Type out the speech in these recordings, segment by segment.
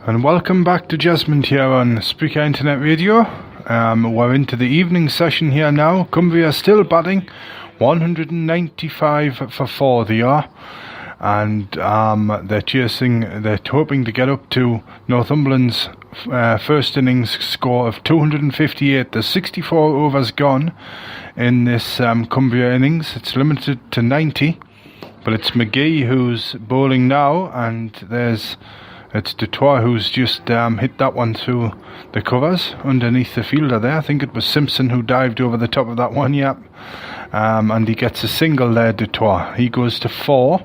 And welcome back to Jasmine here on Spreaker Internet Radio. We're into the evening session here now. Cumbria still batting, 195 for 4 they are. And they're hoping to get up to Northumberland's first innings score of 258. There's 64 overs gone in this Cumbria innings. It's limited to 90. But it's McGee who's bowling now, and it's Dutoit who's just hit that one through the covers underneath the fielder there. I think it was Simpson who dived over the top of that one, yeah. And he gets a single there, Dutoit. He goes to 4,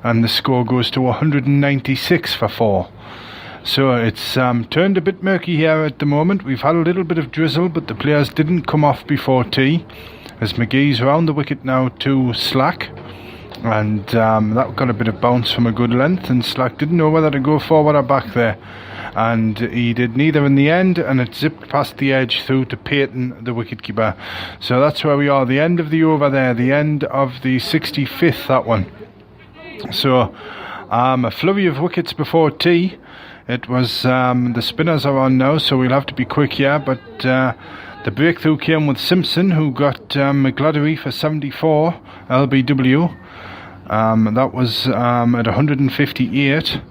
and the score goes to 196 for 4. So it's turned a bit murky here at the moment. We've had a little bit of drizzle, but the players didn't come off before tea, as McGee's round the wicket now to Slack. And that got a bit of bounce from a good length, and Slack didn't know whether to go forward or back there, and he did neither in the end, and it zipped past the edge through to Peyton, the wicketkeeper. So that's where we are, the end of the over there, the end of the 65th, that one. So a flurry of wickets before tea. It was the spinners are on now, so we'll have to be quick here, but the breakthrough came with Simpson, who got McGladdery for 74 LBW. That was at 158,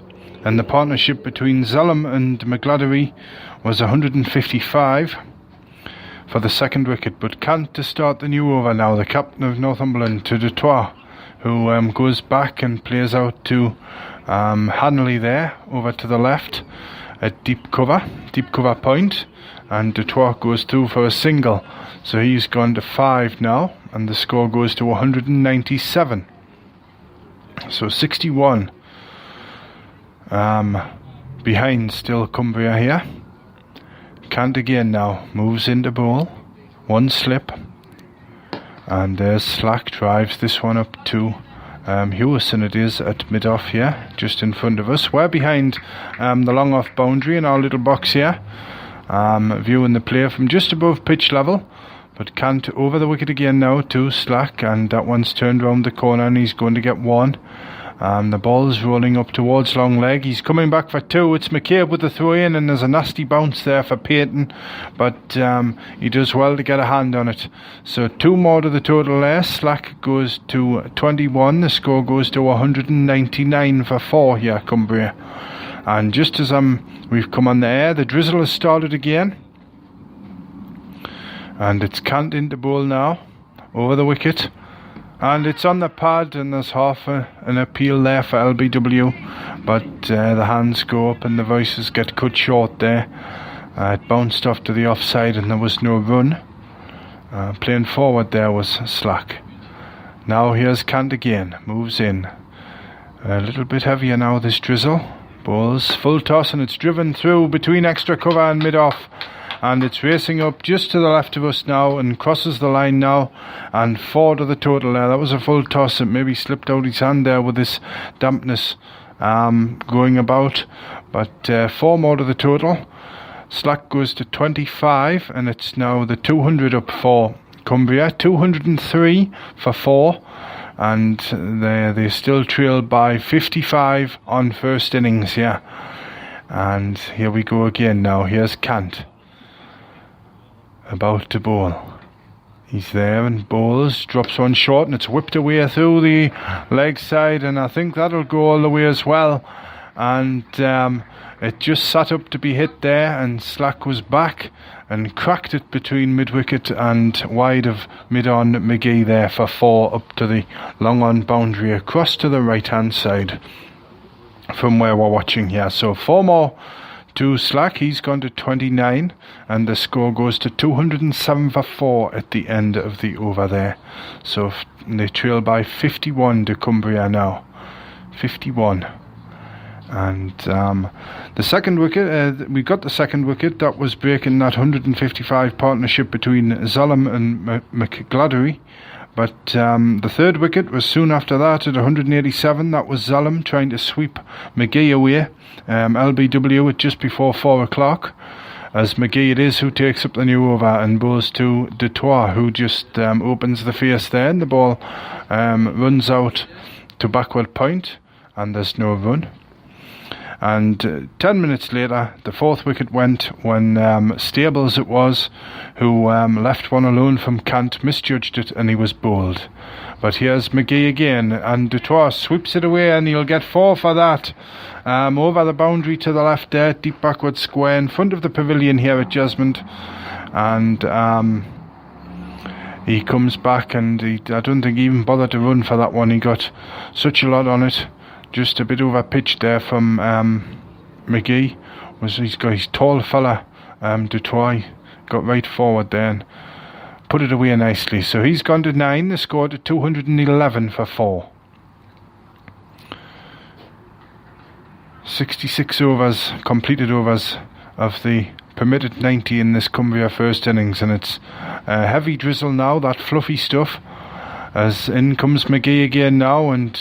and the partnership between Zellum and McGladdery was 155 for the second wicket. But Kant to start the new over now, the captain of Northumberland, to Dutoit, who goes back and plays out to Hanley there, over to the left at deep cover point, and Dutoit goes through for a single. So he's gone to 5 now, and the score goes to 197. So 61 behind still Cumbria here. Kant again now, moves into bowl, one slip, and there's Slack, drives this one up to Hewison. It is at mid-off here, just in front of us. We're behind the long off boundary in our little box here, viewing the play from just above pitch level. But Kant over the wicket again now to Slack, and that one's turned round the corner, and he's going to get 1. The ball's rolling up towards long leg. He's coming back for 2. It's McCabe with the throw in, and there's a nasty bounce there for Peyton, but he does well to get a hand on it. So 2 more to the total there. Slack goes to 21. The score goes to 199 for 4 here, Cumbria. And just as we've come on the air, the drizzle has started again. And it's Kant into bowl now, over the wicket, and it's on the pad, and there's half an appeal there for LBW, but the hands go up and the voices get cut short there. It bounced off to the offside, and there was no run. Playing forward there was Slack. Now here's Kant again, moves in. A little bit heavier now, this drizzle. Bowls full toss, and it's driven through between extra cover and mid-off. And it's racing up just to the left of us now and crosses the line now, and 4 to the total there. That was a full toss. It maybe slipped out his hand there with this dampness going about, but 4 more to the total. Slack goes to 25, and it's now the 200 up for Cumbria, 203 for 4, and they still trail by 55 on first innings here. And here we go again now. Here's Kant, about to bowl. He's there and bowls, drops one short, and it's whipped away through the leg side, and I think that'll go all the way as well. And it just sat up to be hit there, and Slack was back and cracked it between mid-wicket and wide of mid-on McGee there for 4 up to the long-on boundary across to the right-hand side from where we're watching here. So 4 more to Slack. He's gone to 29, and the score goes to 207 for 4 at the end of the over there. So they trail by 51 to Cumbria now, 51. And the second wicket, we got the second wicket. That was breaking that 155 partnership between Zellum and McGladdery. But the third wicket was soon after that at 187. That was Zellum trying to sweep McGee away. LBW at just before 4 o'clock. As McGee it is who takes up the new over and bowls to Dutoit, who just opens the face there, and the ball runs out to backward point, and there's no run. And 10 minutes later, the fourth wicket went when Stables it was, who left one alone from Kant, misjudged it, and he was bowled. But here's McGee again, and Dutoit sweeps it away, and he'll get 4 for that. Over the boundary to the left there, deep backward square in front of the pavilion here at Jesmond. And he comes back, and I don't think he even bothered to run for that one. He got such a lot on it. Just a bit over pitch there from McGee. He's got his tall fella, Dutoit, got right forward there and put it away nicely. So he's gone to 9. The score to 211 for 4. 66 overs, completed overs of the permitted 90 in this Cumbria first innings, and it's heavy drizzle now, that fluffy stuff, as in comes McGee again now, and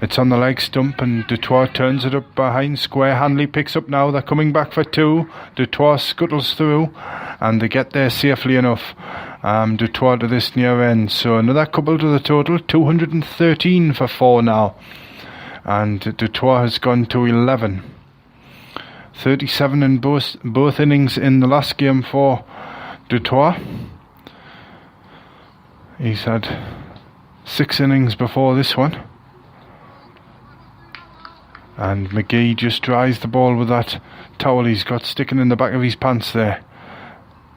it's on the leg stump, and Dutoit turns it up behind square. Hanley picks up now, they're coming back for 2. Dutoit scuttles through, and they get there safely enough. Dutoit to this near end, so another couple to the total, 213 for 4 now. And Dutoit has gone to 11. 37 in both innings in the last game for Dutoit. He's had 6 innings before this one. And McGee just dries the ball with that towel he's got sticking in the back of his pants there.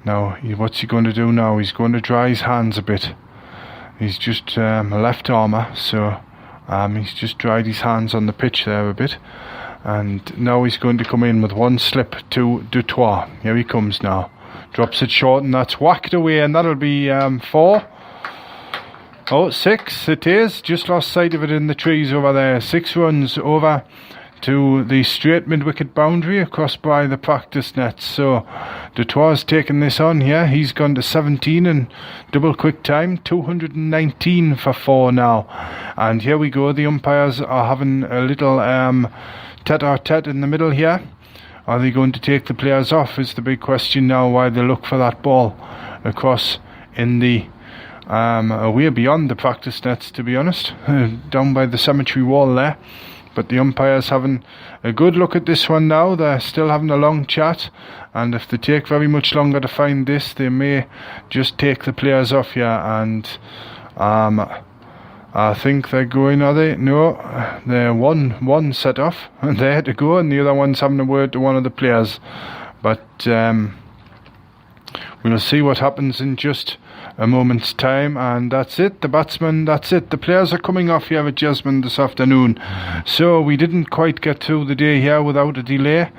Now, what's he going to do now? He's going to dry his hands a bit. He's just a left armour, so he's just dried his hands on the pitch there a bit. And now he's going to come in with one slip to Dutoit. Here he comes now. Drops it short, and that's whacked away, and that'll be 4. Oh, 6 it is. Just lost sight of it in the trees over there. 6 runs over to the straight mid-wicket boundary across by the practice nets. So Dutoit's taken this on here. He's gone to 17 in double quick time. 219 for 4 now. And here we go. The umpires are having a little tete-a-tete in the middle here. Are they going to take the players off is the big question now, while they look for that ball across in the way beyond the practice nets, to be honest, down by the cemetery wall there. But the umpire's having a good look at this one now. They're still having a long chat, and if they take very much longer to find this, they may just take the players off here. And I think they're going, are they? No, they're one set off, and they had to go, and the other one's having a word to one of the players. But we'll see what happens in just a moment's time. And that's it, the batsmen, that's it. The players are coming off here at Jesmond this afternoon. So we didn't quite get through the day here without a delay.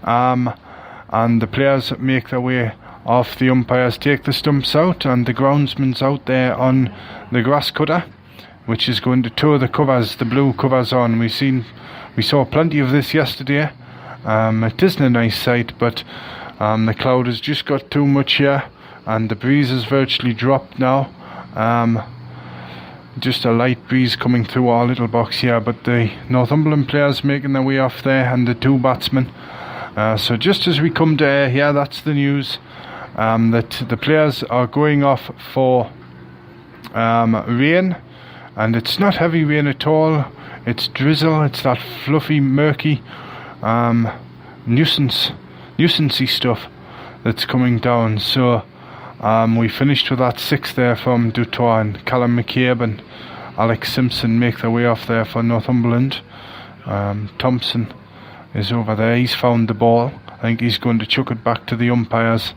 And the players make their way off. The umpires take the stumps out, and the groundsman's out there on the grass cutter, which is going to tow the covers, the blue covers on. We saw plenty of this yesterday. It isn't a nice sight, but the cloud has just got too much here, and the breeze has virtually dropped now. Just a light breeze coming through our little box here, but the Northumberland players making their way off there, and the 2 batsmen. So just as we come to air here, that's the news, that the players are going off for rain. And it's not heavy rain at all. It's drizzle. It's that fluffy, murky, nuisancey stuff that's coming down. So we finished with that 6 there from Dutoit, and Callum McCabe and Alex Simpson make their way off there for Northumberland. Thompson is over there. He's found the ball. I think he's going to chuck it back to the umpires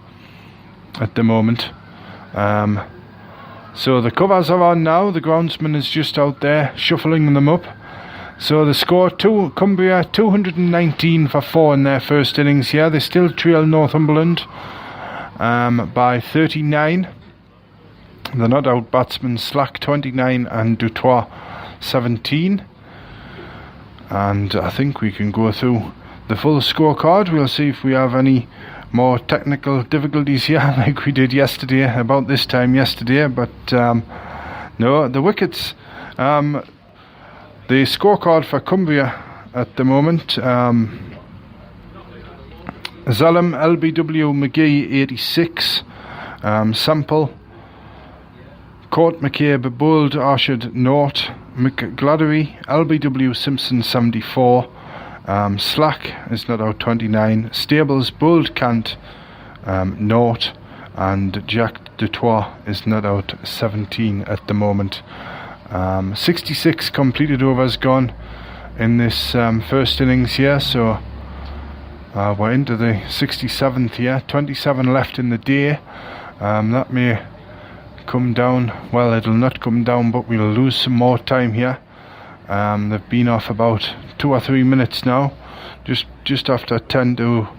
at the moment. So the covers are on now. The groundsman is just out there shuffling them up. So the score, Cumbria 219 for 4 in their first innings here. They still trail Northumberland by 39. The not out batsmen, Slack 29 and Dutoit 17. And I think we can go through the full scorecard. We'll see if we have any more technical difficulties here like we did yesterday, about this time yesterday. But no, the wickets, the scorecard for Cumbria at the moment, Zalem LBW McGee 86, Sample Court McCabe Bold Arshad Nort, McGladdery LBW Simpson 74, Slack is not out 29. Stables, Bold Cant, Naught, and Jack Dutois is not out 17 at the moment. 66 completed overs gone in this first innings here, so we're into the 67th here. 27 left in the day. That may come down. Well, it'll not come down, but we'll lose some more time here. They've been off about 2 or 3 minutes now. Just after 10 to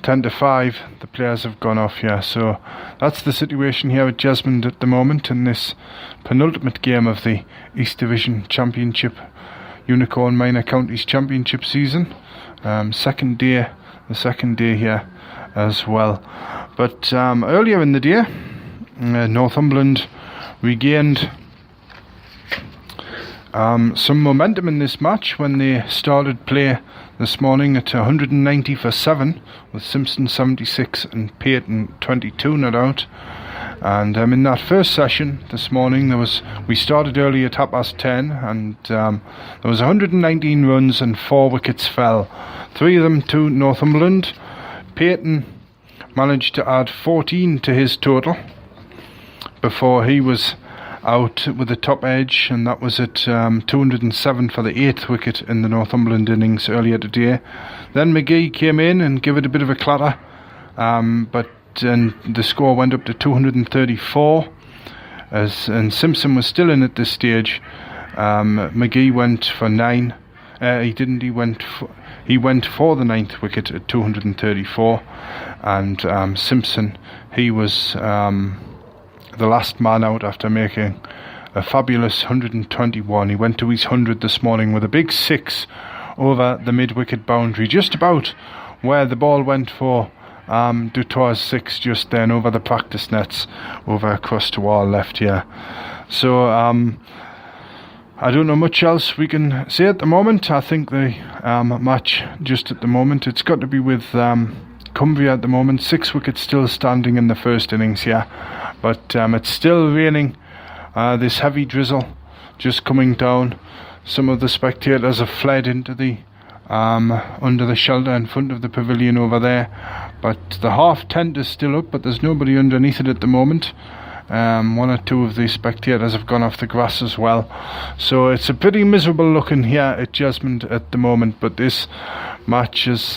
5, the players have gone off here. So that's the situation here at Jesmond at the moment in this penultimate game of the East Division Championship, Unicorn Minor Counties Championship season. The second day here as well. But earlier in the day, Northumberland regained some momentum in this match when they started play this morning at 190 for 7, with Simpson 76 and Peyton 22 not out. And in that first session this morning, we started early at 10:30, and there was 119 runs and 4 wickets fell, 3 of them to Northumberland. Peyton managed to add 14 to his total before he was out with the top edge, and that was at 207 for the 8th wicket in the Northumberland innings earlier today. Then McGee came in and gave it a bit of a clatter, but the score went up to 234, and Simpson was still in at this stage. McGee went for 9. He went for the 9th wicket at 234, and Simpson, he was the last man out after making a fabulous 121. He went to his 100 this morning with a big 6 over the mid-wicket boundary, just about where the ball went for Dutois' 6 just then, over the practice nets, over across to our left here. So I don't know much else we can say at the moment. I think the match just at the moment, it's got to be with Cumbria at the moment. 6 wickets still standing in the first innings here, but it's still raining. This heavy drizzle just coming down. Some of the spectators have fled into the under the shelter in front of the pavilion over there, but the half tent is still up, but there's nobody underneath it at the moment. 1 or 2 of the spectators have gone off the grass as well, so it's a pretty miserable looking here at Jesmond at the moment. But this match is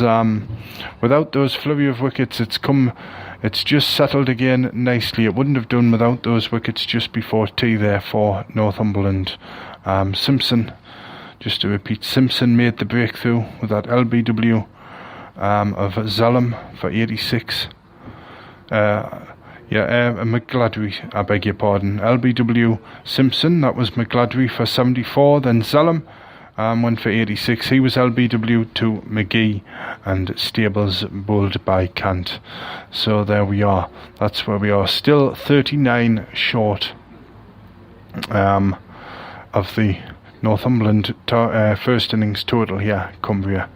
without those flurry of wickets, it's just settled again nicely. It wouldn't have done without those wickets just before tea there for Northumberland. Simpson, just to repeat, Simpson made the breakthrough with that LBW of Zellum for 86. McGladry, I beg your pardon. LBW Simpson, that was McGladry for 74. Then Zellum went for 86. He was LBW to McGee, and Stables bowled by Cant. So there we are. That's where we are. Still 39 short of the Northumberland first innings total here, Cumbria.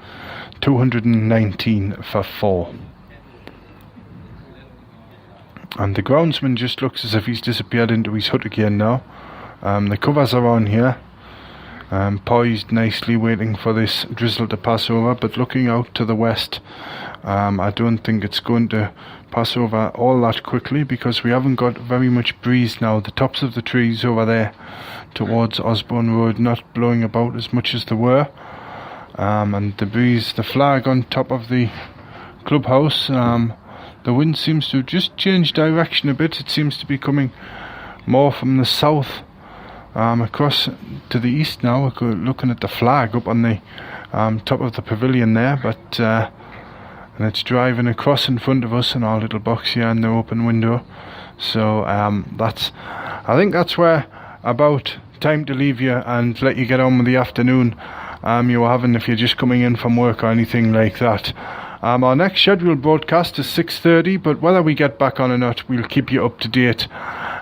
219 for 4. And the groundsman just looks as if he's disappeared into his hut again now. The covers are on here, poised nicely, waiting for this drizzle to pass over, but looking out to the west, I don't think it's going to pass over all that quickly, because we haven't got very much breeze now. The tops of the trees over there towards Osborne Road not blowing about as much as they were, and the breeze, the flag on top of the clubhouse, the wind seems to have just changed direction a bit. It seems to be coming more from the south across to the east now. We're looking at the flag up on the top of the pavilion there, but and it's driving across in front of us in our little box here in the open window. So I think that's where about time to leave you and let you get on with the afternoon you were having if you're just coming in from work or anything like that. Our next scheduled broadcast is 6:30, but whether we get back on or not, we'll keep you up to date.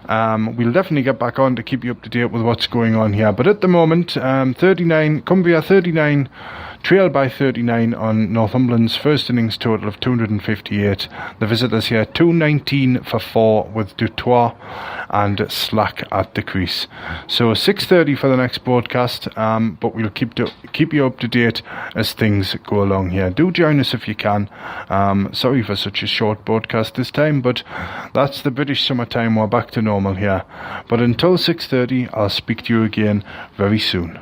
We'll definitely get back on to keep you up to date with what's going on here. But at the moment, Cumbria 39, trail by 39 on Northumberland's first innings total of 258. The visitors here 219 for 4 with Dutoit and Slack at the crease. So 6:30 for the next broadcast, but we'll keep you up to date as things go along here. Do join us if you can. Sorry for such a short broadcast this time, but that's the British summertime. We're back to normal here. But until 6:30, I'll speak to you again very soon.